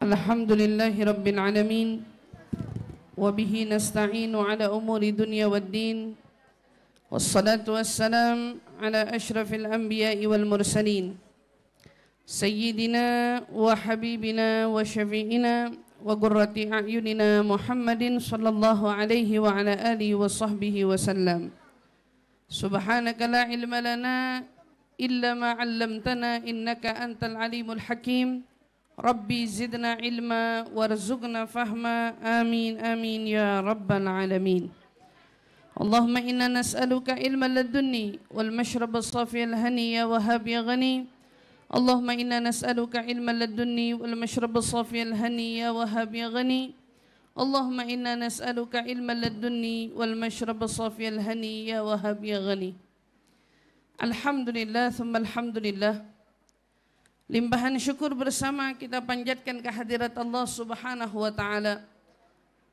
Alhamdulillahi Rabbil Alamin. Wabihi nasta'inu ala umuri dunya wad din. Wassalatu wassalam ala ashrafil anbiya'i wal mursalin, Sayyidina wa habibina wa syafi'ina wa qurrati a'yunina Muhammadin sallallahu alaihi wa ala alihi wa sahbihi wa sallam. Subhanaka la ilma lana illa ma 'allamtana innaka antal alimul hakim. Rabbi zidna ilma warzuqna fahma. Amin amin ya rabbal alamin. Allahumma inna nas'aluka ilman ladunni wal mashrab as-safi al-hani ya wahhab ya ghani. Allahumma inna nas'aluka ilman ladunni wal mashrab as-safi al-hani ya wahhab ya ghani. Allahumma inna nas'aluka ilman ladunni wal mashrab as-safi al-hani ya wahhab ya ghani. Alhamdulillah thumma alhamdulillah. Limpahan syukur bersama kita panjatkan kehadirat Allah Subhanahu wa taala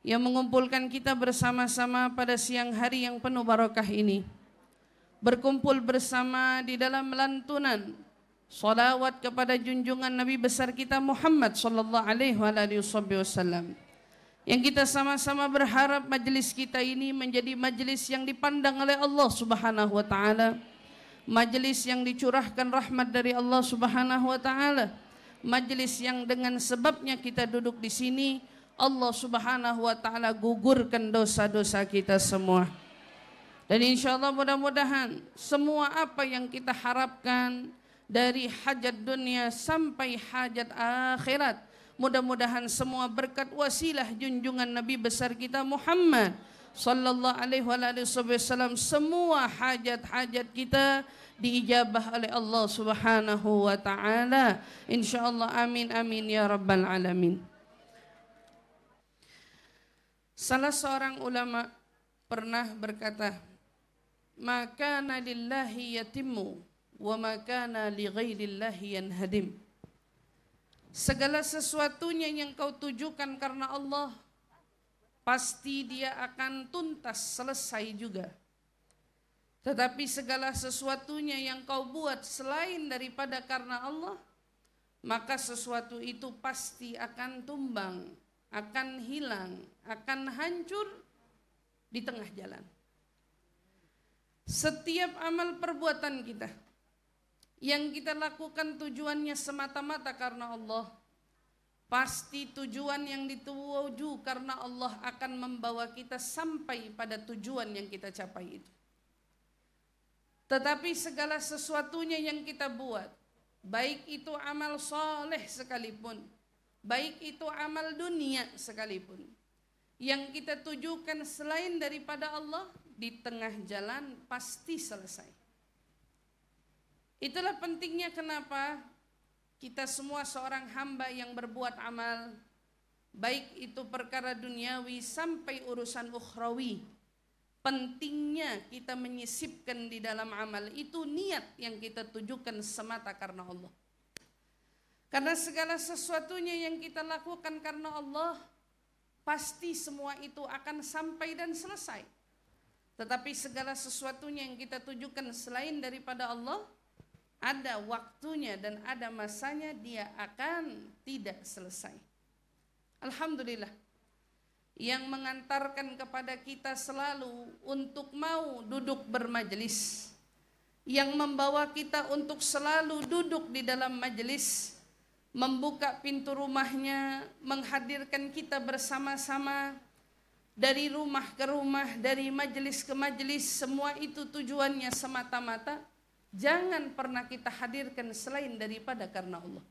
yang mengumpulkan kita bersama-sama pada siang hari yang penuh barakah ini. Berkumpul bersama di dalam lantunan salawat kepada junjungan Nabi besar kita Muhammad sallallahu alaihi wasallam. Yang kita sama-sama berharap majelis kita ini menjadi majelis yang dipandang oleh Allah Subhanahu wa taala. Majelis yang dicurahkan rahmat dari Allah Subhanahu wa taala. Majelis yang dengan sebabnya kita duduk di sini, Allah Subhanahu wa taala gugurkan dosa-dosa kita semua. Dan insyaallah mudah-mudahan semua apa yang kita harapkan dari hajat dunia sampai hajat akhirat, mudah-mudahan semua berkat wasilah junjungan Nabi besar kita Muhammad sallallahu alaihi wasallam, semua hajat-hajat kita diijabah oleh Allah Subhanahu wa taala insyaallah. Amin amin ya rabbal alamin. Salah seorang ulama pernah berkata, "Maka kana lillahi yatimmu wa ma kana li ghairillahi yanhadim." Segala sesuatunya yang kau tujukan karena Allah, pasti dia akan tuntas selesai juga. Tetapi segala sesuatunya yang kau buat selain daripada karena Allah, maka sesuatu itu pasti akan tumbang, akan hilang, akan hancur di tengah jalan. Setiap amal perbuatan kita yang kita lakukan tujuannya semata-mata karena Allah, pasti tujuan yang dituju karena Allah akan membawa kita sampai pada tujuan yang kita capai itu. Tetapi segala sesuatunya yang kita buat, baik itu amal soleh sekalipun, baik itu amal dunia sekalipun, yang kita tujukan selain daripada Allah, di tengah jalan pasti selesai. Itulah pentingnya kenapa kita semua seorang hamba yang berbuat amal, baik itu perkara duniawi sampai urusan ukhrawi, pentingnya kita menyisipkan di dalam amal itu niat yang kita tujukan semata karena Allah. Karena segala sesuatunya yang kita lakukan karena Allah, pasti semua itu akan sampai dan selesai. Tetapi segala sesuatunya yang kita tujukan selain daripada Allah, ada waktunya dan ada masanya dia akan tidak selesai. Alhamdulillah, yang mengantarkan kepada kita selalu untuk mau duduk bermajelis, yang membawa kita untuk selalu duduk di dalam majelis, membuka pintu rumahnya, menghadirkan kita bersama-sama dari rumah ke rumah, dari majelis ke majelis, semua itu tujuannya semata-mata jangan pernah kita hadirkan selain daripada karena Allah.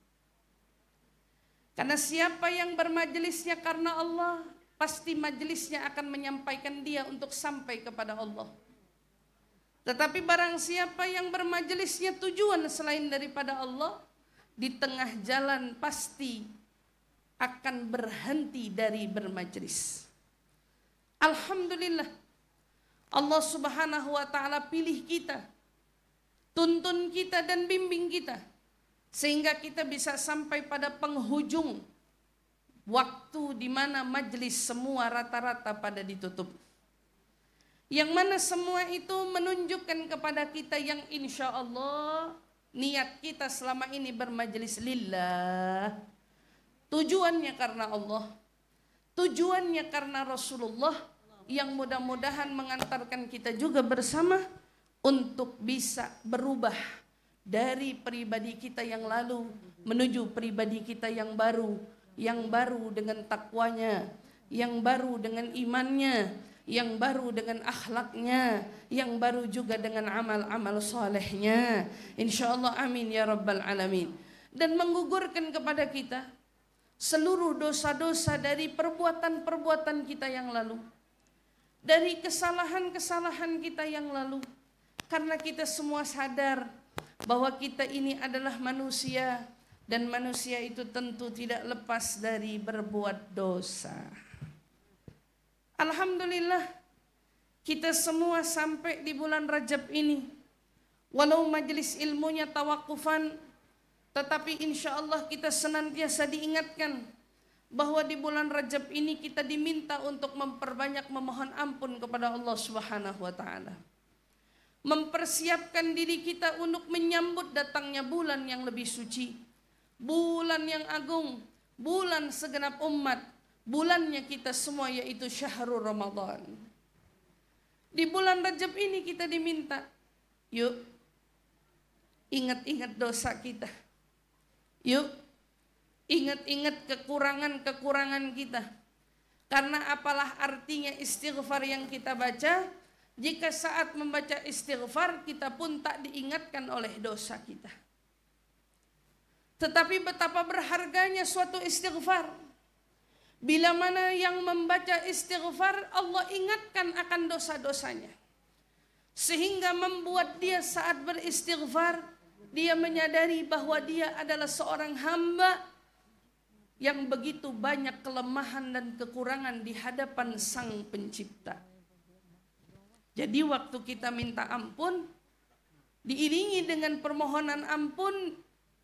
Karena siapa yang bermajelisnya karena Allah, pasti majelisnya akan menyampaikan dia untuk sampai kepada Allah. Tetapi barang siapa yang bermajelisnya tujuan selain daripada Allah, di tengah jalan pasti akan berhenti dari bermajelis. Alhamdulillah, Allah Subhanahu wa taala pilih kita, tuntun kita dan bimbing kita, sehingga kita bisa sampai pada penghujung waktu di mana majelis semua rata-rata pada ditutup. Yang mana semua itu menunjukkan kepada kita yang insya Allah niat kita selama ini bermajelis lillah, tujuannya karena Allah, tujuannya karena Rasulullah, yang mudah-mudahan mengantarkan kita juga bersama untuk bisa berubah dari pribadi kita yang lalu menuju pribadi kita yang baru dengan takwanya, yang baru dengan imannya, yang baru dengan akhlaknya, yang baru juga dengan amal-amal solehnya. InsyaAllah amin ya rabbal alamin. Dan menggugurkan kepada kita seluruh dosa-dosa dari perbuatan-perbuatan kita yang lalu, dari kesalahan-kesalahan kita yang lalu. Karena kita semua sadar bahwa kita ini adalah manusia, dan manusia itu tentu tidak lepas dari berbuat dosa. Alhamdulillah, kita semua sampai di bulan Rajab ini, walau majelis ilmunya tawakufan, tetapi insya Allah kita senantiasa diingatkan bahwa di bulan Rajab ini kita diminta untuk memperbanyak memohon ampun kepada Allah Subhanahu wa taala. Mempersiapkan diri kita untuk menyambut datangnya bulan yang lebih suci, bulan yang agung, bulan segenap umat, bulannya kita semua, yaitu Syahrul Ramadan. Di bulan Rajab ini kita diminta, yuk ingat-ingat dosa kita, yuk ingat-ingat kekurangan-kekurangan kita. Karena apalah artinya istighfar yang kita baca jika saat membaca istighfar kita pun tak diingatkan oleh dosa kita. Tetapi betapa berharganya suatu istighfar. Bila mana yang membaca istighfar, Allah ingatkan akan dosa-dosanya, sehingga membuat dia saat beristighfar, dia menyadari bahwa dia adalah seorang hamba yang begitu banyak kelemahan dan kekurangan di hadapan Sang Pencipta. Jadi waktu kita minta ampun, diiringi dengan permohonan ampun,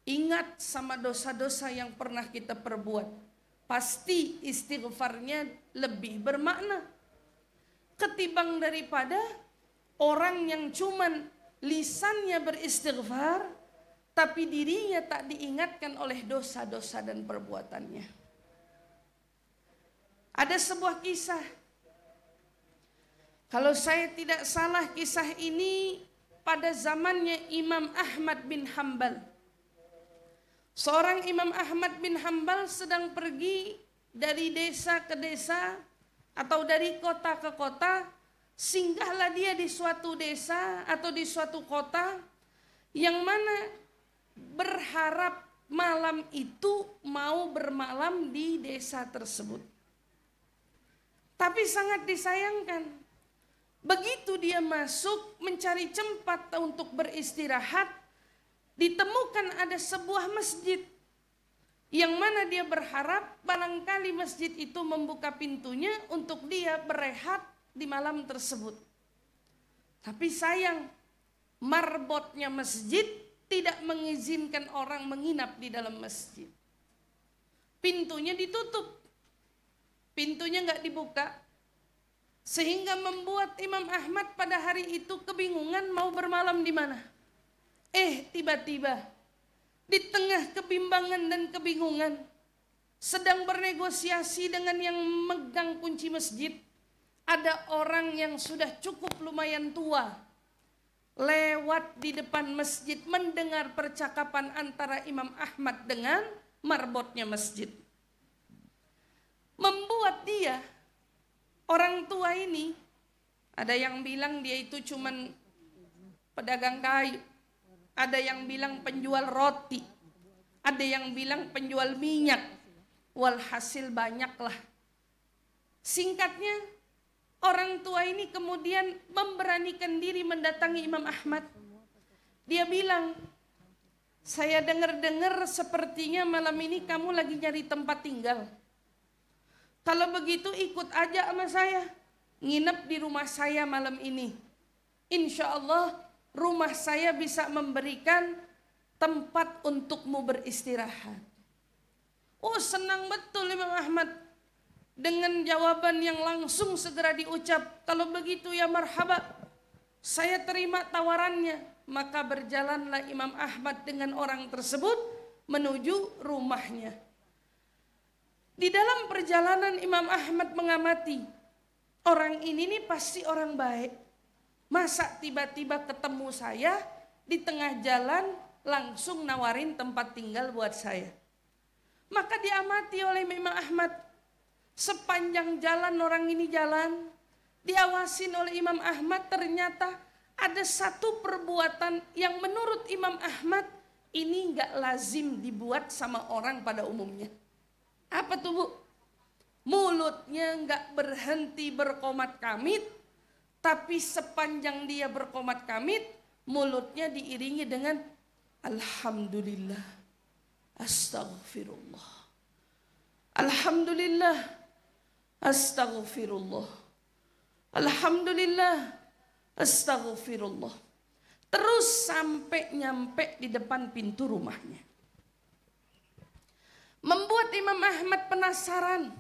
ingat sama dosa-dosa yang pernah kita perbuat. Pasti istighfarnya lebih bermakna ketimbang daripada orang yang cuman lisannya beristighfar tapi dirinya tak diingatkan oleh dosa-dosa dan perbuatannya. Ada sebuah kisah, kalau saya tidak salah kisah ini pada zamannya Imam Ahmad bin Hanbal. Seorang Imam Ahmad bin Hanbal sedang pergi dari desa ke desa atau dari kota ke kota. Singgahlah dia di suatu desa atau di suatu kota yang mana berharap malam itu mau bermalam di desa tersebut. Tapi sangat disayangkan, begitu dia masuk mencari tempat untuk beristirahat, ditemukan ada sebuah masjid yang mana dia berharap barangkali masjid itu membuka pintunya untuk dia berehat di malam tersebut. Tapi sayang, marbotnya masjid tidak mengizinkan orang menginap di dalam masjid. Pintunya ditutup, pintunya nggak dibuka, sehingga membuat Imam Ahmad pada hari itu kebingungan mau bermalam di mana. Tiba-tiba di tengah kebimbangan dan kebingungan, sedang bernegosiasi dengan yang megang kunci masjid, ada orang yang sudah cukup lumayan tua lewat di depan masjid mendengar percakapan antara Imam Ahmad dengan marbotnya masjid. Membuat dia, orang tua ini, ada yang bilang dia itu cuman pedagang kayu, ada yang bilang penjual roti, ada yang bilang penjual minyak, walhasil banyaklah. Singkatnya, orang tua ini kemudian memberanikan diri mendatangi Imam Ahmad. Dia bilang, saya dengar-dengar sepertinya malam ini kamu lagi nyari tempat tinggal. Kalau begitu ikut aja sama saya, nginep di rumah saya malam ini. Insya Allah rumah saya bisa memberikan tempat untukmu beristirahat. Oh, senang betul Imam Ahmad dengan jawaban yang langsung segera diucap. Kalau begitu ya marhaba, saya terima tawarannya. Maka berjalanlah Imam Ahmad dengan orang tersebut menuju rumahnya. Di dalam perjalanan Imam Ahmad mengamati, orang ini nih pasti orang baik. Masa tiba-tiba ketemu saya di tengah jalan langsung nawarin tempat tinggal buat saya. Maka diamati oleh Imam Ahmad. Sepanjang jalan orang ini jalan, diawasin oleh Imam Ahmad, ternyata ada satu perbuatan yang menurut Imam Ahmad ini nggak lazim dibuat sama orang pada umumnya. Apa tuh Bu? Mulutnya nggak berhenti berkomat kamit, tapi sepanjang dia berkomat kamit, mulutnya diiringi dengan Alhamdulillah, Astaghfirullah, Alhamdulillah, Astaghfirullah, Alhamdulillah, Astaghfirullah. Terus sampai nyampe di depan pintu rumahnya. Membuat Imam Ahmad penasaran.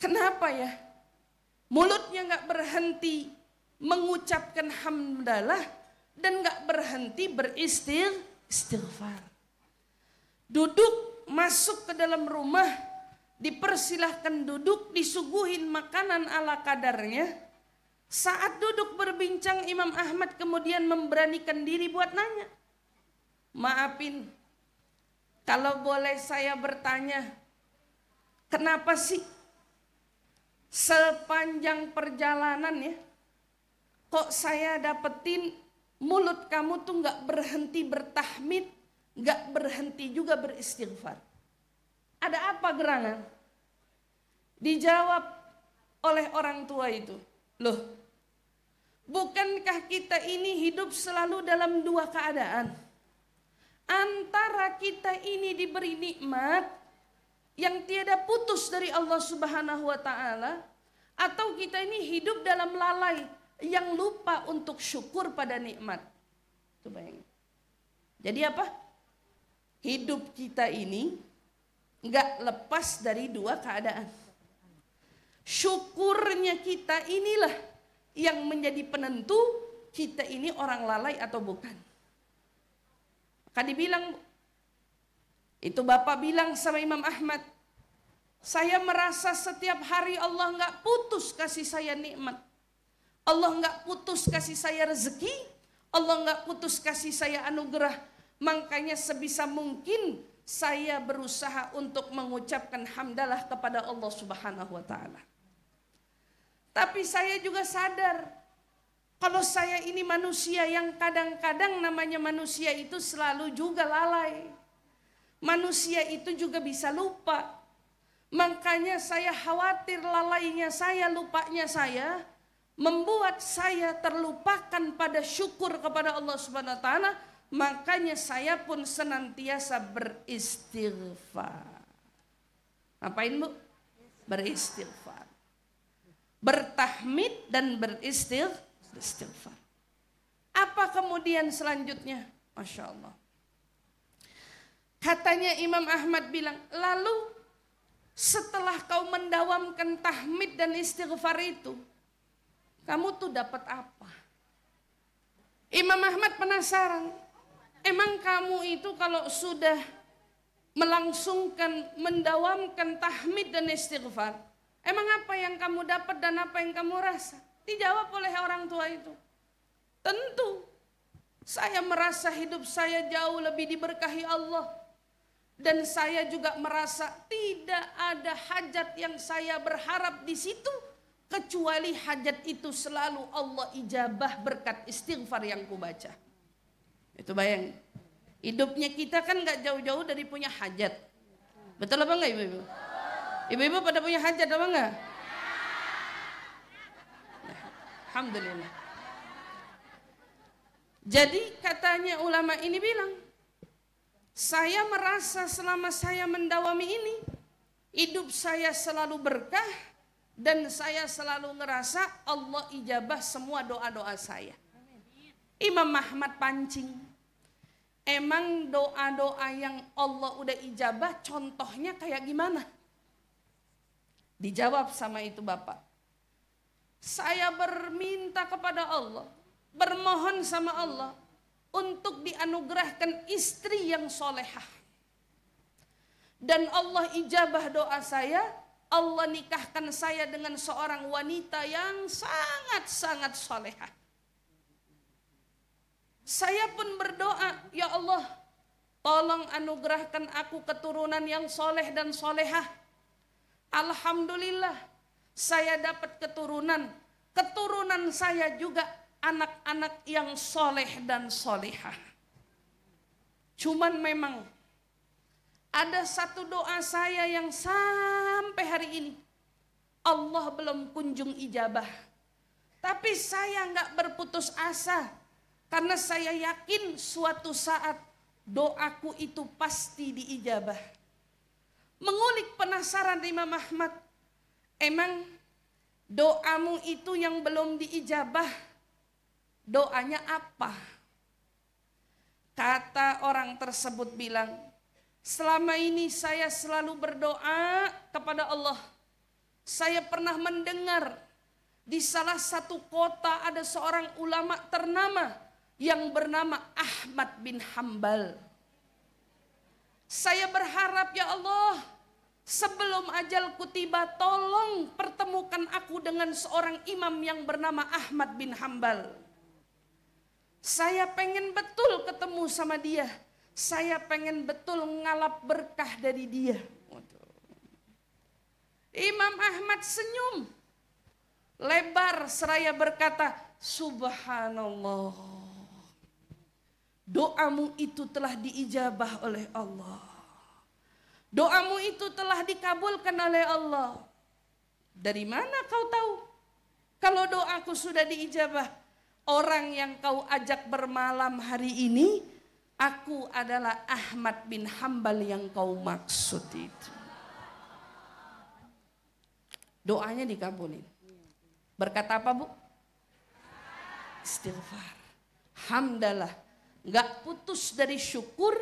Kenapa ya? Mulutnya gak berhenti mengucapkan hamdalah dan gak berhenti beristighfar. Duduk masuk ke dalam rumah, dipersilahkan duduk, disuguhin makanan ala kadarnya. Saat duduk berbincang, Imam Ahmad kemudian memberanikan diri buat nanya. Maafin, kalau boleh saya bertanya, kenapa sih sepanjang perjalanan ya, kok saya dapetin mulut kamu tuh gak berhenti bertahmid, gak berhenti juga beristighfar. Ada apa gerangan? Dijawab oleh orang tua itu, loh, bukankah kita ini hidup selalu dalam dua keadaan? Antara kita ini diberi nikmat yang tiada putus dari Allah Subhanahu wa Ta'ala, atau kita ini hidup dalam lalai yang lupa untuk syukur pada nikmat. Itu bayangin. Jadi apa? Hidup kita ini nggak lepas dari dua keadaan. Syukurnya kita inilah yang menjadi penentu kita ini orang lalai atau bukan. Maka dibilang, itu Bapak bilang sama Imam Ahmad, saya merasa setiap hari Allah nggak putus kasih saya nikmat. Allah nggak putus kasih saya rezeki. Allah nggak putus kasih saya anugerah. Makanya sebisa mungkin saya berusaha untuk mengucapkan hamdalah kepada Allah Subhanahu wa Ta'ala. Tapi saya juga sadar, kalau saya ini manusia yang kadang-kadang namanya manusia itu selalu juga lalai. Manusia itu juga bisa lupa. Makanya saya khawatir lalainya saya, lupanya saya, membuat saya terlupakan pada syukur kepada Allah Subhanahu wa Ta'ala. Makanya saya pun senantiasa beristighfar. Ngapain Bu? Beristighfar. Bertahmid dan beristighfar. Apa kemudian selanjutnya? Masya Allah. Katanya Imam Ahmad bilang, lalu setelah kau mendawamkan tahmid dan istighfar itu, kamu tuh dapat apa? Imam Ahmad penasaran. Emang kamu itu kalau sudah melangsungkan, mendawamkan tahmid dan istighfar, emang apa yang kamu dapat dan apa yang kamu rasa? Dijawab oleh orang tua itu, tentu saya merasa hidup saya jauh lebih diberkahi Allah. Dan saya juga merasa tidak ada hajat yang saya berharap di situ, kecuali hajat itu selalu Allah ijabah berkat istighfar yang kubaca. Itu bayang, hidupnya kita kan gak jauh-jauh dari punya hajat. Betul apa enggak ibu-ibu? Ibu-ibu pada punya hajat apa enggak? Alhamdulillah. Jadi katanya ulama ini bilang, saya merasa selama saya mendawami ini, hidup saya selalu berkah dan saya selalu ngerasa Allah ijabah semua doa-doa saya. Imam Ahmad pancing. Emang doa-doa yang Allah udah ijabah contohnya kayak gimana? Dijawab sama itu Bapak. Saya berminta kepada Allah, bermohon sama Allah untuk dianugerahkan istri yang solehah. dan Allah ijabah doa saya, Allah nikahkan saya dengan seorang wanita yang sangat-sangat solehah. Saya pun berdoa, ya Allah, tolong anugerahkan aku keturunan yang soleh dan solehah. Alhamdulillah, saya dapat keturunan. Keturunan saya juga anak-anak yang soleh dan solehah. Cuman memang ada satu doa saya yang sampai hari ini Allah belum kunjung ijabah. Tapi saya nggak berputus asa, karena saya yakin suatu saat doaku itu pasti diijabah. Mengulik penasaran Imam Ahmad, emang doamu itu yang belum diijabah, doanya apa? Kata orang tersebut bilang, selama ini saya selalu berdoa kepada Allah. Saya pernah mendengar di salah satu kota ada seorang ulama ternama yang bernama Ahmad bin Hambal. Saya berharap, ya Allah, sebelum ajalku tiba, tolong pertemukan aku dengan seorang imam yang bernama Ahmad bin Hambal. Saya pengen betul ketemu sama dia. Saya pengen betul ngalap berkah dari dia. Imam Ahmad senyum lebar seraya berkata, subhanallah, doamu itu telah diijabah oleh Allah. Doamu itu telah dikabulkan oleh Allah. Dari mana kau tahu kalau doaku sudah diijabah? Orang yang kau ajak bermalam hari ini, aku adalah Ahmad bin Hambal yang kau maksud itu. Doanya dikabulin. Berkata apa, Bu? Istighfar. Hamdalah. Gak putus dari syukur,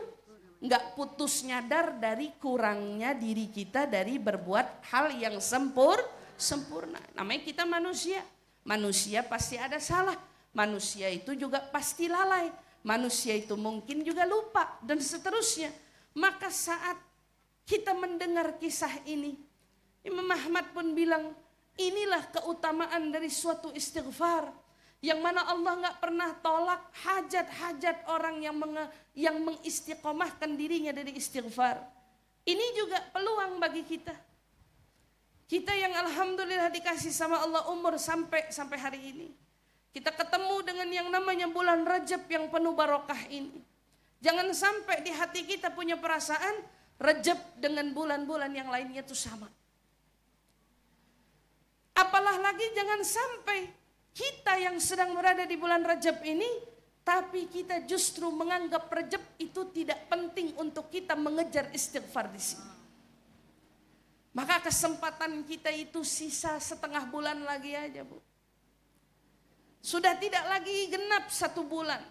gak putus nyadar dari kurangnya diri kita dari berbuat hal yang sempurna. Namanya kita manusia. Manusia pasti ada salah. Manusia itu juga pasti lalai. Manusia itu mungkin juga lupa dan seterusnya. Maka saat kita mendengar kisah ini, Imam Ahmad pun bilang, inilah keutamaan dari suatu istighfar. Yang mana Allah nggak pernah tolak hajat-hajat orang yang mengistiqomahkan dirinya dari istighfar. Ini juga peluang bagi kita. Kita yang alhamdulillah dikasih sama Allah umur sampai hari ini. Kita ketemu dengan yang namanya bulan Rajab yang penuh barokah ini. Jangan sampai di hati kita punya perasaan Rajab dengan bulan-bulan yang lainnya itu sama. Apalah lagi jangan sampai kita yang sedang berada di bulan Rajab ini, tapi kita justru menganggap Rajab itu tidak penting untuk kita mengejar istighfar di sini. Maka kesempatan kita itu sisa setengah bulan lagi aja, Bu. Sudah tidak lagi genap 1 bulan.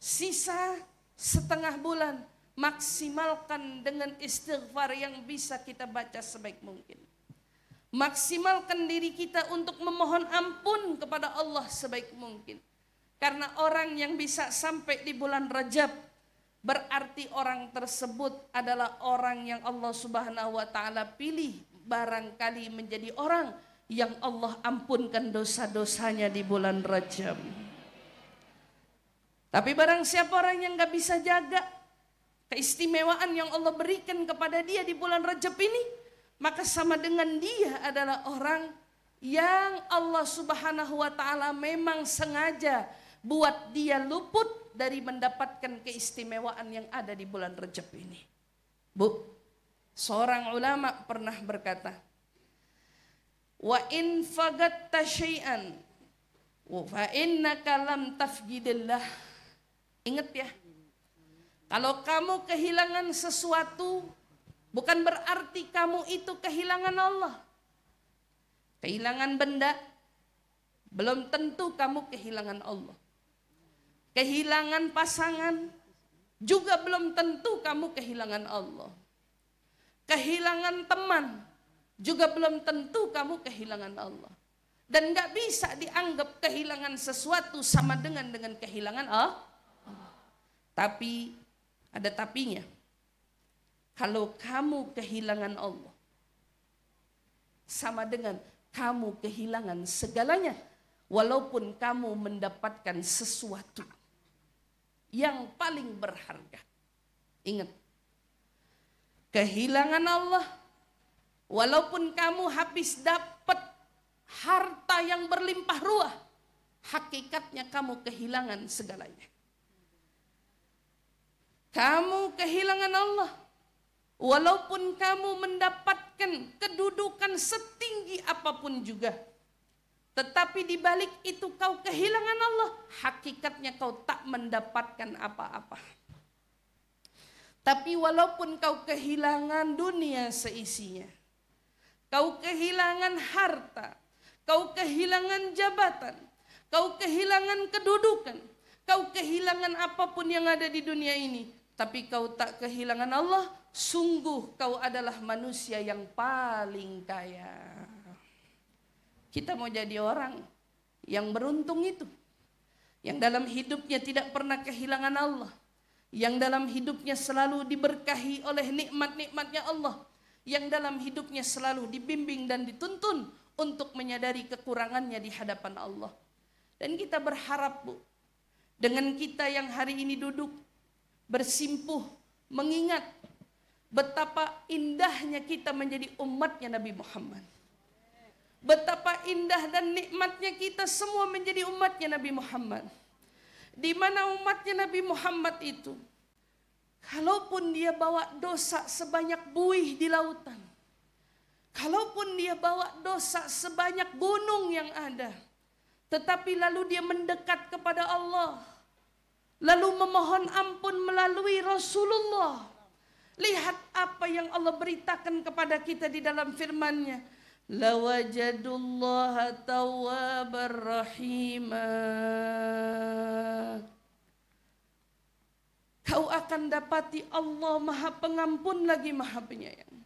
Sisa setengah bulan. Maksimalkan dengan istighfar yang bisa kita baca sebaik mungkin. Maksimalkan diri kita untuk memohon ampun kepada Allah sebaik mungkin. Karena orang yang bisa sampai di bulan Rajab, berarti orang tersebut adalah orang yang Allah Subhanahu wa ta'ala pilih barangkali menjadi orang yang Allah ampunkan dosa-dosanya di bulan Rajab. Tapi barang siapa orang yang gak bisa jaga keistimewaan yang Allah berikan kepada dia di bulan Rajab ini, maka sama dengan dia adalah orang yang Allah Subhanahu wa ta'ala memang sengaja buat dia luput dari mendapatkan keistimewaan yang ada di bulan Rajab ini. Bu, seorang ulama pernah berkata, wa in fagatta syai'an fa innaka lam tafgidillah. Ingat ya, kalau kamu kehilangan sesuatu, bukan berarti kamu itu kehilangan Allah. Kehilangan benda, belum tentu kamu kehilangan Allah. Kehilangan pasangan, juga belum tentu kamu kehilangan Allah. Kehilangan teman, juga belum tentu kamu kehilangan Allah. Dan gak bisa dianggap kehilangan sesuatu sama dengan kehilangan Allah. Tapi ada tapinya. Kalau kamu kehilangan Allah, sama dengan kamu kehilangan segalanya. Walaupun kamu mendapatkan sesuatu yang paling berharga. Ingat, kehilangan Allah, walaupun kamu habis dapat harta yang berlimpah ruah, hakikatnya kamu kehilangan segalanya. Kamu kehilangan Allah, walaupun kamu mendapatkan kedudukan setinggi apapun juga, tetapi di balik itu kau kehilangan Allah, hakikatnya kau tak mendapatkan apa-apa. Tapi walaupun kau kehilangan dunia seisinya, kau kehilangan harta, kau kehilangan jabatan, kau kehilangan kedudukan, kau kehilangan apapun yang ada di dunia ini, tapi kau tak kehilangan Allah, sungguh kau adalah manusia yang paling kaya. Kita mau jadi orang yang beruntung itu, yang dalam hidupnya tidak pernah kehilangan Allah, yang dalam hidupnya selalu diberkahi oleh nikmat-nikmatnya Allah, yang dalam hidupnya selalu dibimbing dan dituntun untuk menyadari kekurangannya di hadapan Allah. Dan kita berharap, Bu, dengan kita yang hari ini duduk bersimpuh mengingat betapa indahnya kita menjadi umatnya Nabi Muhammad. Betapa indah dan nikmatnya kita semua menjadi umatnya Nabi Muhammad. Di mana umatnya Nabi Muhammad itu, kalaupun dia bawa dosa sebanyak buih di lautan, kalaupun dia bawa dosa sebanyak gunung yang ada, tetapi lalu dia mendekat kepada Allah, lalu memohon ampun melalui Rasulullah. Lihat apa yang Allah beritakan kepada kita di dalam firman-Nya. Lawajadullaha tawwabar rahimah. Kau akan dapati Allah Maha Pengampun lagi Maha Penyayang.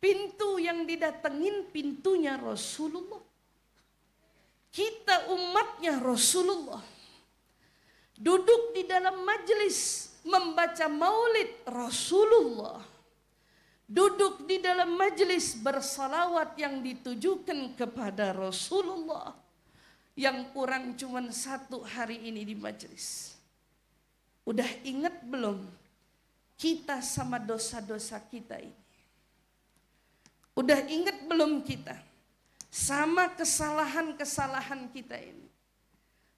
Pintu yang didatengin pintunya Rasulullah. Kita umatnya Rasulullah. Duduk di dalam majelis membaca maulid Rasulullah. Duduk di dalam majelis bersalawat yang ditujukan kepada Rasulullah. Yang kurang cuma 1 hari ini di majelis. Udah ingat belum kita sama dosa-dosa kita ini? Udah ingat belum kita sama kesalahan-kesalahan kita ini?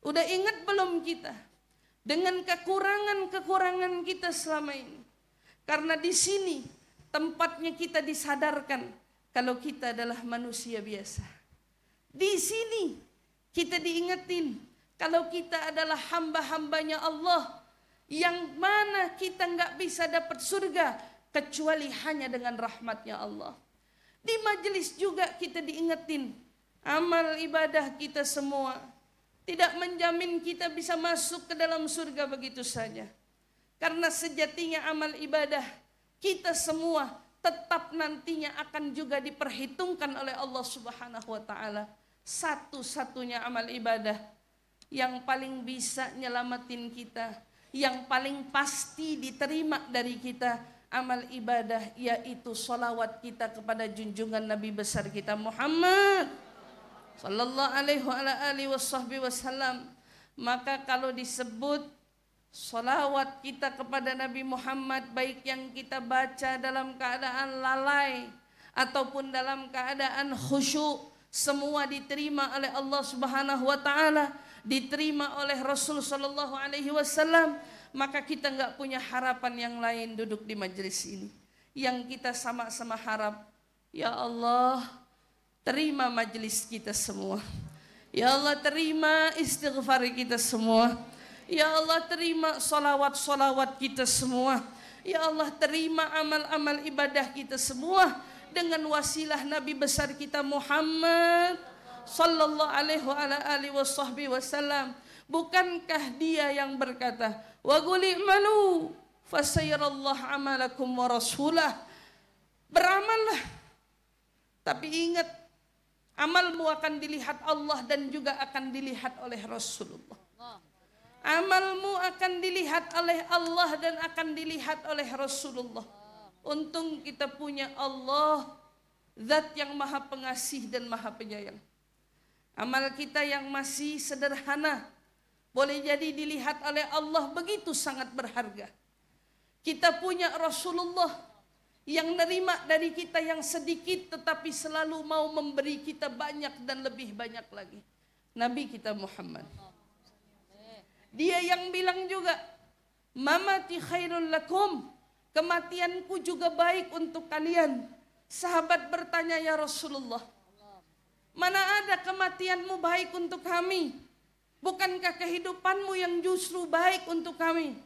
Udah ingat belum kita dengan kekurangan-kekurangan kita selama ini? Karena di sini tempatnya kita disadarkan kalau kita adalah manusia biasa. Di sini kita diingetin kalau kita adalah hamba-hambanya Allah, yang mana kita nggak bisa dapat surga kecuali hanya dengan rahmatnya Allah. Di majelis juga kita diingetin amal ibadah kita semua tidak menjamin kita bisa masuk ke dalam surga begitu saja. Karena sejatinya amal ibadah kita semua tetap nantinya akan juga diperhitungkan oleh Allah Subhanahu wa taala. Satu-satunya amal ibadah yang paling bisa nyelamatin kita, yang paling pasti diterima dari kita, amal ibadah yaitu salawat kita kepada junjungan Nabi besar kita Muhammad sallallahu alaihi wasallam. Maka kalau disebut salawat kita kepada Nabi Muhammad, baik yang kita baca dalam keadaan lalai ataupun dalam keadaan khusyuk, semua diterima oleh Allah Subhanahu wa taala, diterima oleh Rasul sallallahu alaihi wasallam. Maka kita enggak punya harapan yang lain duduk di majelis ini. Yang kita sama-sama harap, ya Allah, terima majelis kita semua. Ya Allah, terima istighfar kita semua. Ya Allah, terima salawat-salawat kita semua. Ya Allah, terima amal-amal ibadah kita semua dengan wasilah Nabi besar kita Muhammad sallallahu alaihi wasallam. Bukankah dia yang berkata, wa qul i'malu fasayarallahu amalakum wa rasulah. Beramallah, tapi ingat, amalmu akan dilihat Allah dan juga akan dilihat oleh Rasulullah. Amalmu akan dilihat oleh Allah dan akan dilihat oleh Rasulullah. Untung kita punya Allah, Zat yang maha pengasih dan maha penyayang. Amal kita yang masih sederhana boleh jadi dilihat oleh Allah begitu sangat berharga. Kita punya Rasulullah yang nerima dari kita yang sedikit tetapi selalu mau memberi kita banyak dan lebih banyak lagi. Nabi kita Muhammad. Dia yang bilang juga, mamati khairul lakum, kematianku juga baik untuk kalian. Sahabat bertanya, ya Rasulullah, mana ada kematianmu baik untuk kami? Bukankah kehidupanmu yang justru baik untuk kami?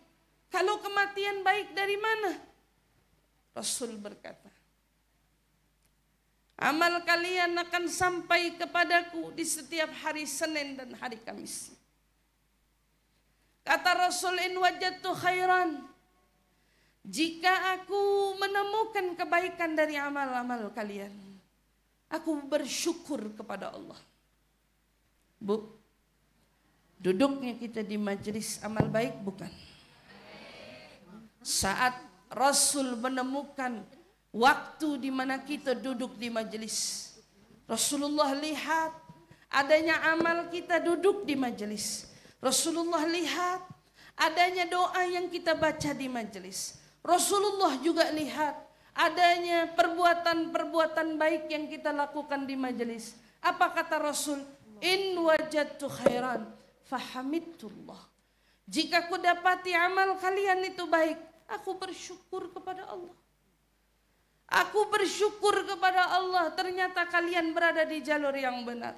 Kalau kematian baik dari mana? Rasul berkata, amal kalian akan sampai kepadaku di setiap hari Senin dan hari Kamis. Kata Rasul, in wajadtu khairan, jika aku menemukan kebaikan dari amal-amal kalian, aku bersyukur kepada Allah. Bu, duduknya kita di majelis amal baik bukan? Saat Rasul menemukan waktu di mana kita duduk di majelis, Rasulullah lihat adanya amal kita duduk di majelis. Rasulullah lihat adanya doa yang kita baca di majelis. Rasulullah juga lihat adanya perbuatan-perbuatan baik yang kita lakukan di majelis. Apa kata Rasul? In wajadtu khairan fahamidullah. Jika aku dapati amal kalian itu baik, aku bersyukur kepada Allah. Aku bersyukur kepada Allah, ternyata kalian berada di jalur yang benar.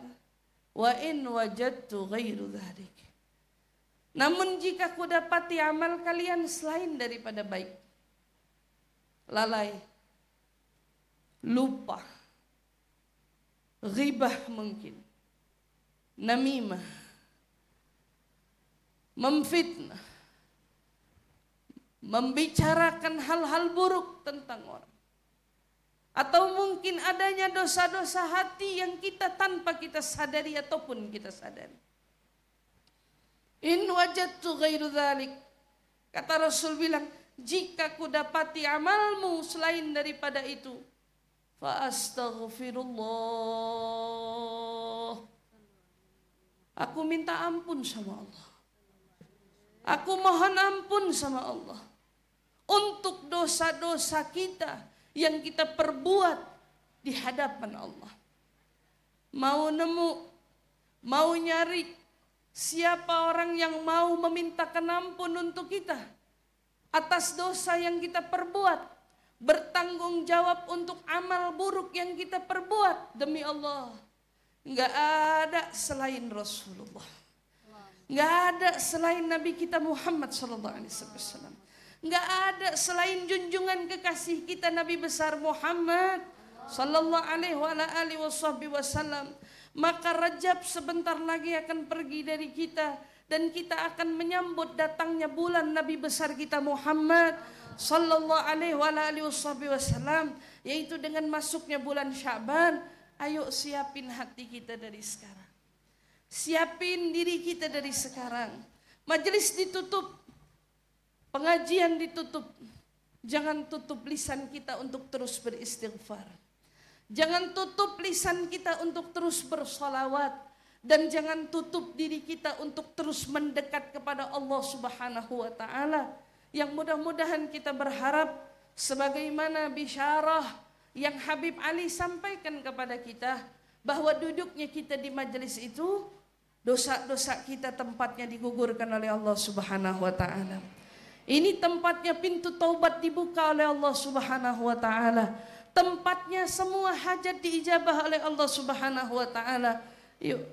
Wa in wajadtu ghairu dzalik. Namun jika aku dapati amal kalian selain daripada baik, lalai, lupa, ghibah mungkin, namimah, memfitnah, membicarakan hal-hal buruk tentang orang, atau mungkin adanya dosa-dosa hati yang kita tanpa kita sadari ataupun kita sadari. In wajadtu ghairu dzalik, kata Rasul bilang, jika ku dapati amalmu selain daripada itu, fa astaghfirullah, aku minta ampun sama Allah. Aku mohon ampun sama Allah untuk dosa-dosa kita yang kita perbuat di hadapan Allah. Mau nemu, mau nyari siapa orang yang mau memintakan ampun untuk kita atas dosa yang kita perbuat, bertanggung jawab untuk amal buruk yang kita perbuat, demi Allah, nggak ada selain Rasulullah, nggak ada selain Nabi kita Muhammad SAW, nggak ada selain junjungan kekasih kita Nabi besar Muhammad Sallallahu Alaihi Wasallam. Maka Rajab sebentar lagi akan pergi dari kita, dan kita akan menyambut datangnya bulan Nabi besar kita Muhammad Sallallahu Alaihi Wasallam, yaitu dengan masuknya bulan Sya'ban. Ayo siapin hati kita dari sekarang, siapin diri kita dari sekarang. Majelis ditutup, pengajian ditutup, jangan tutup lisan kita untuk terus beristighfar. Jangan tutup lisan kita untuk terus bersolawat, dan jangan tutup diri kita untuk terus mendekat kepada Allah Subhanahu wa Ta'ala. Yang mudah-mudahan kita berharap sebagaimana bisyarah yang Habib Ali sampaikan kepada kita, bahwa duduknya kita di majelis itu, dosa-dosa kita tempatnya digugurkan oleh Allah Subhanahu wa Ta'ala. Ini tempatnya pintu taubat dibuka oleh Allah Subhanahu wa Ta'ala. Tempatnya semua hajat diijabah oleh Allah Subhanahu wa Ta'ala. Yuk,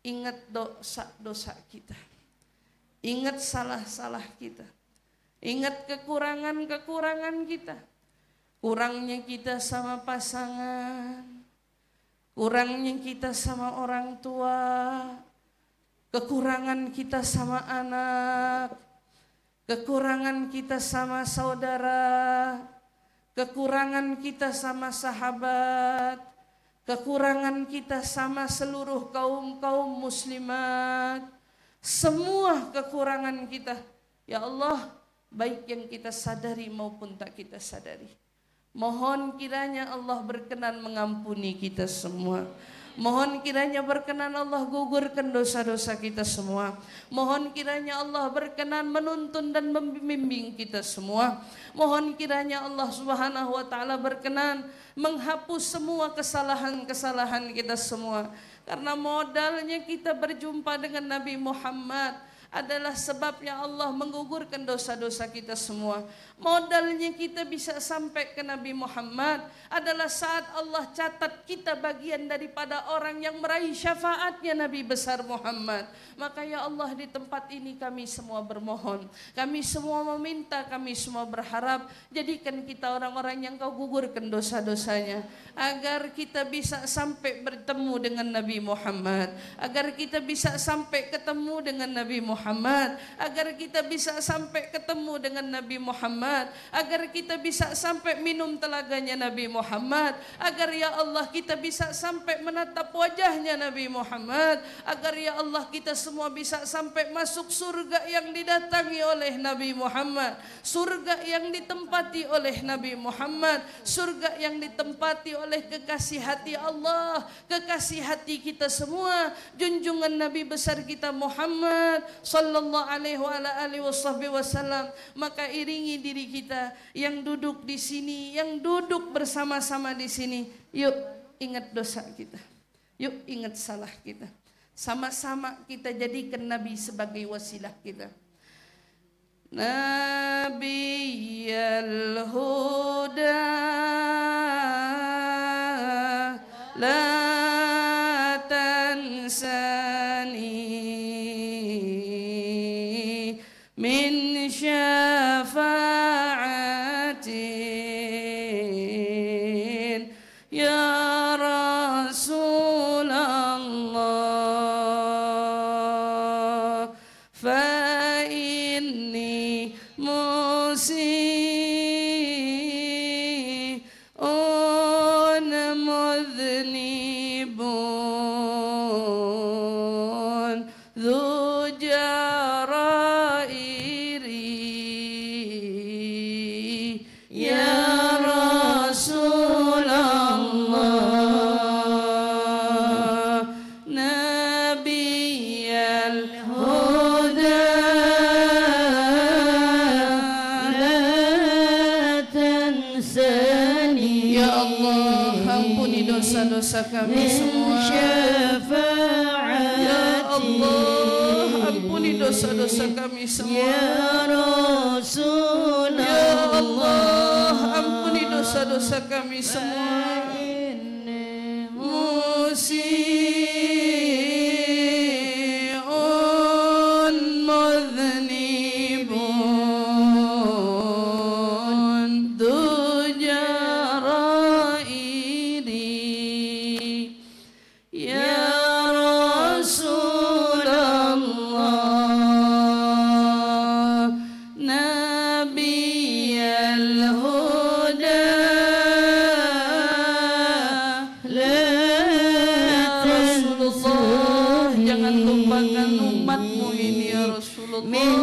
ingat dosa-dosa kita, ingat salah-salah kita, ingat kekurangan-kekurangan kita. Kurangnya kita sama pasangan, kurangnya kita sama orang tua, kekurangan kita sama anak, kekurangan kita sama saudara, kekurangan kita sama sahabat, kekurangan kita sama seluruh kaum muslimat, semua kekurangan kita, ya Allah, baik yang kita sadari maupun tak kita sadari. Mohon kiranya Allah berkenan mengampuni kita semua. Mohon kiranya berkenan Allah gugurkan dosa-dosa kita semua. Mohon kiranya Allah berkenan menuntun dan membimbing kita semua. Mohon kiranya Allah Subhanahu wa taala berkenan menghapus semua kesalahan-kesalahan kita semua. Karena modalnya kita berjumpa dengan Nabi Muhammad adalah sebabnya Allah menggugurkan dosa-dosa kita semua. Modalnya kita bisa sampai ke Nabi Muhammad adalah saat Allah catat kita bagian daripada orang yang meraih syafaatnya Nabi besar Muhammad. Maka ya Allah, di tempat ini kami semua bermohon, kami semua meminta, kami semua berharap, jadikan kita orang-orang yang Kau gugurkan dosa-dosanya, agar kita bisa sampai bertemu dengan Nabi Muhammad, agar kita bisa sampai ketemu dengan Nabi Muhammad, agar kita bisa sampai ketemu dengan Nabi Muhammad, agar kita bisa sampai minum telaganya Nabi Muhammad, agar ya Allah kita bisa sampai menatap wajahnya Nabi Muhammad, agar ya Allah kita semua bisa sampai masuk surga yang didatangi oleh Nabi Muhammad, surga yang ditempati oleh Nabi Muhammad, surga yang ditempati oleh kekasih hati Allah, kekasih hati kita semua, junjungan Nabi besar kita Muhammad sallallahu alaihi wasallam. Maka iringi diri kita yang duduk di sini, yang duduk bersama-sama di sini, yuk ingat dosa kita, yuk ingat salah kita. Sama-sama kita jadikan Nabi sebagai wasilah kita. Nabiyal huda la tansani min syafa'atin ya Rasulullah fa inni musi'un mudhnibun dhu jarairi ya Rasulullah Nabiyal huda la tansani ya Allah, ampuni dosa-dosa kami semua. Ya Allah, ampuni dosa-dosa kami semua. Ya Rasulullah, ya Allah, ampuni dosa-dosa kami semua. Musi'un mudhnibun dhu jarairi ya Rasulullah Nabiyal huda la Rasulullah, jangan lupakan umatmu ini ya Rasulullah. Min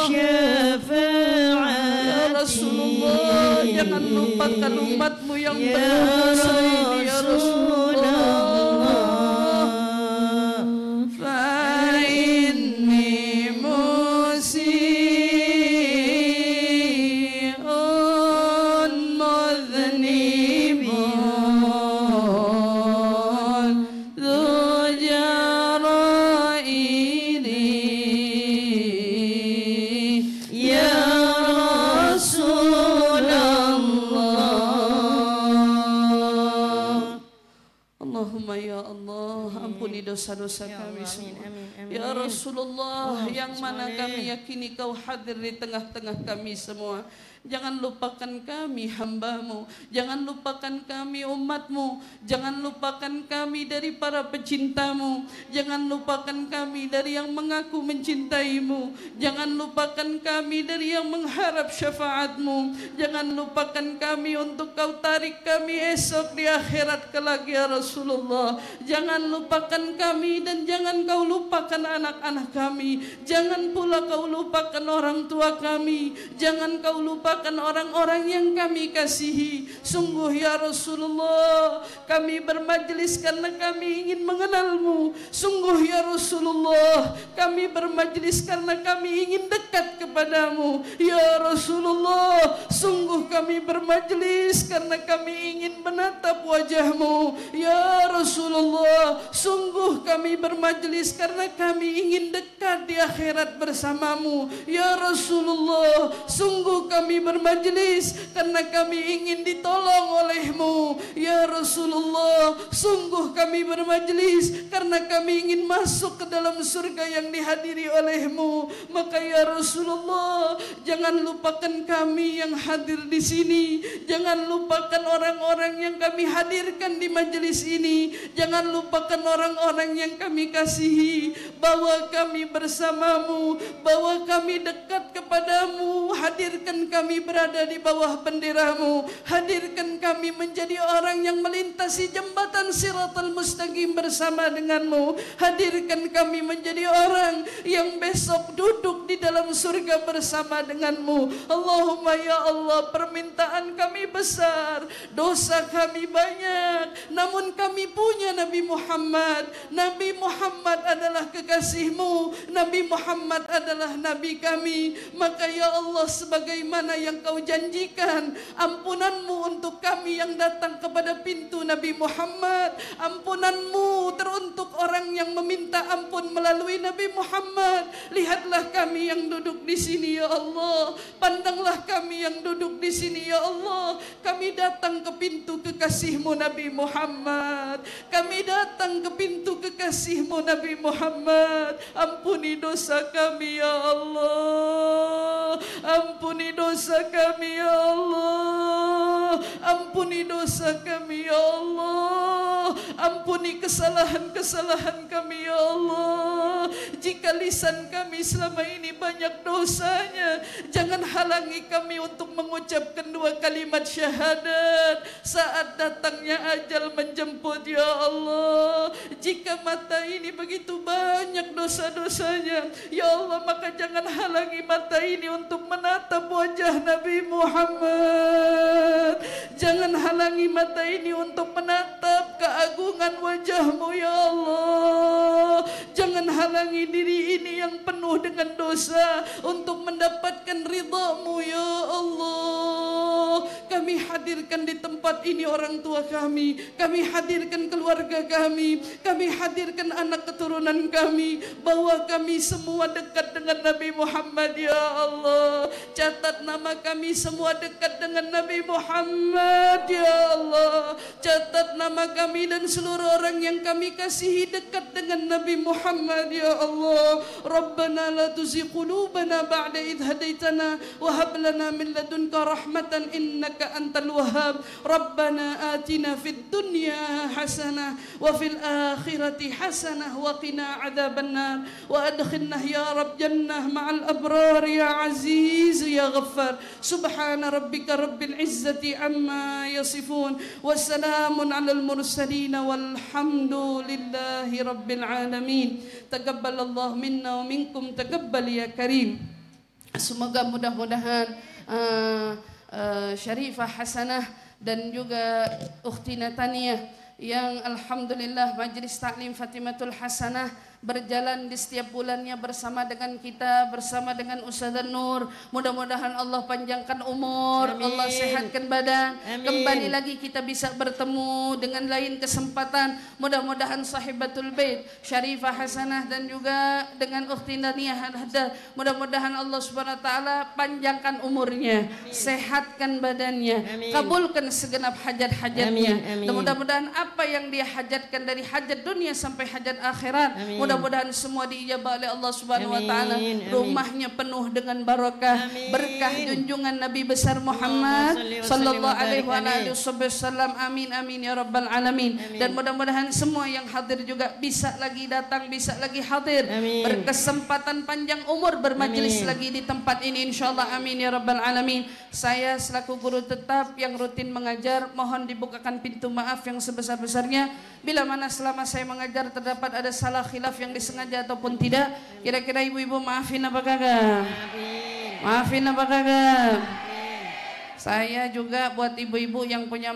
syafa'at ya Rasulullah, jangan lupakan umatmu yang berdosa ini ya Rasulullah. Fa inni musi'un mudhnibun dhu jarairi ya Rasulullah. Allahumma ya Allah, ampuni dosa-dosa kami semua. Ya Rasulullah, yang mana kami yakini Kau hadir di tengah-tengah kami semua. Jangan lupakan kami hamba-Mu, jangan lupakan kami umat-Mu, jangan lupakan kami dari para pecinta-Mu, jangan lupakan kami dari yang mengaku mencintai-Mu, jangan lupakan kami dari yang mengharap syafaat-Mu, jangan lupakan kami untuk Kau tarik kami esok di akhirat kelak ya Rasulullah. Jangan lupakan kami dan jangan Kau lupakan anak-anak kami, jangan pula Kau lupakan orang tua kami, jangan Kau lupakan melupakan orang-orang yang kami kasihi. Sungguh ya Rasulullah, kami bermajlis karena kami ingin mengenalmu. Sungguh ya Rasulullah, kami bermajlis karena kami ingin dekat kepadamu. Ya Rasulullah, sungguh kami bermajlis karena kami ingin menatap wajahmu. Ya Rasulullah, sungguh kami bermajlis karena kami ingin dekat di akhirat bersamamu. Ya Rasulullah, sungguh kami bermajlis karena kami ingin ditolong olehmu. Ya Rasulullah, sungguh kami bermajlis karena kami ingin masuk ke dalam surga yang dihadiri olehmu. Maka ya Rasulullah, jangan lupakan kami yang hadir di sini. Jangan lupakan orang-orang yang kami hadirkan di majelis ini. Jangan lupakan orang-orang yang kami kasihi. Bawa kami bersamamu, bawa kami dekat kepadamu. Hadirkan kami berada di bawah benderamu. Hadirkan kami menjadi orang yang melintasi jembatan Siratal Mustaqim bersama denganmu. Hadirkan kami menjadi orang yang besok duduk di dalam surga bersama denganmu. Allahumma ya Allah, permintaan kami besar, dosa kami banyak, namun kami punya Nabi Muhammad. Nabi Muhammad adalah kekasihmu, Nabi Muhammad adalah Nabi kami. Maka ya Allah, sebagaimana yang kau janjikan ampunanmu untuk kami yang datang kepada pintu Nabi Muhammad, ampunanmu teruntuk orang yang meminta ampun melalui Nabi Muhammad. Lihatlah kami yang duduk di sini ya Allah, pandanglah kami yang duduk di sini ya Allah. Kami datang ke pintu kekasihmu Nabi Muhammad, kami datang ke pintu kekasihmu Nabi Muhammad. Ampuni dosa kami ya Allah, ampuni dosa kami ya Allah, ampuni dosa kami ya Allah, ampuni kesalahan-kesalahan kami ya Allah. Jika lisan kami selama ini banyak dosanya, jangan halangi kami untuk mengucapkan dua kalimat syahadat saat datangnya ajal menjemput ya Allah. Jika mata ini begitu banyak dosa-dosanya ya Allah, maka jangan halangi mata ini untuk menatap wajah Nabi Muhammad. Jangan halangi mata ini untuk menatap keagungan wajahmu ya Allah. Jangan halangi diri ini yang penuh dengan dosa untuk mendapatkan ridha-Mu ya Allah. Kami hadirkan di tempat ini orang tua kami hadirkan keluarga kami hadirkan anak keturunan kami. Bawa kami semua dekat dengan Nabi Muhammad ya Allah. Catat nama kami semua dekat dengan Nabi Muhammad ya Allah. Catat nama kami dan seluruh orang yang kami kasihi dekat dengan Nabi Muhammad ya Allah. Rabbana la tuzigh qulubana ba'da idh hadaitana wa hab lana min ladunka rahmatan innaka antal wahhab. Rabbana atina fid dunya hasanah wa fil akhirati hasanah wa qina adzabannar wa adkhilna ya rab jannah ma'al abrar ya aziz ya ghaffar. Subhana rabbika rabbil izzati amma yasifun wa salamun alal mursalin walhamdulillahi rabbil alamin. Taqabbalallahu minna wa minkum, taqabbal ya karim. Semoga mudah-mudahan Syarifah Hasanah dan juga Ukhtina Taniyah yang alhamdulillah Majlis Taklim Fatimatul Hasanah berjalan di setiap bulannya bersama dengan kita, bersama dengan Ustazah Nur. Mudah-mudahan Allah panjangkan umur, amin. Allah sehatkan badan, amin. Kembali lagi kita bisa bertemu dengan lain kesempatan. Mudah-mudahan sahibatul bait Syarifah Hasanah dan juga dengan Ukhti Taniyah Haddad, mudah-mudahan Allah Subhanahu wa taala panjangkan umurnya, amin. Sehatkan badannya, amin. Kabulkan segenap hajat-hajatnya. Mudah-mudahan apa yang dia hajatkan dari hajat dunia sampai hajat akhirat, amin. Mudah-mudahan semua diijabah oleh Allah Subhanahu wa taala. Rumahnya penuh dengan barakah, berkah junjungan Nabi besar Muhammad sallallahu alaihi wasallam. Amin amin ya rabbal alamin. Dan mudah-mudahan semua yang hadir juga bisa lagi datang, bisa lagi hadir, berkesempatan panjang umur bermajlis lagi di tempat ini insyaallah. Amin ya rabbal alamin. Saya selaku guru tetap yang rutin mengajar, mohon dibukakan pintu maaf yang sebesar-besarnya bila mana selama saya mengajar terdapat ada salah khilaf yang disengaja ataupun tidak. Kira-kira ibu-ibu maafin apa kagak? Maafin apa kagak? Saya juga buat ibu-ibu yang punya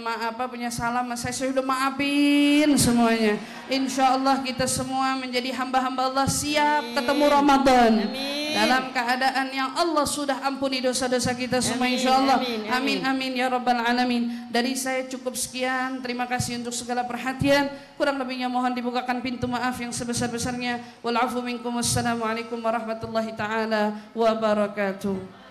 punya salah, saya sudah maafin semuanya. Insya Allah kita semua menjadi hamba-hamba Allah siap ketemu Ramadan. Dalam keadaan yang Allah sudah ampuni dosa-dosa kita semua, insya Allah. Amin amin ya rabbal alamin. Dari saya cukup sekian. Terima kasih untuk segala perhatian. Kurang lebihnya mohon dibukakan pintu maaf yang sebesar-besarnya. Wal afu minkum. Wassalamualaikum warahmatullahi taala wabarakatuh.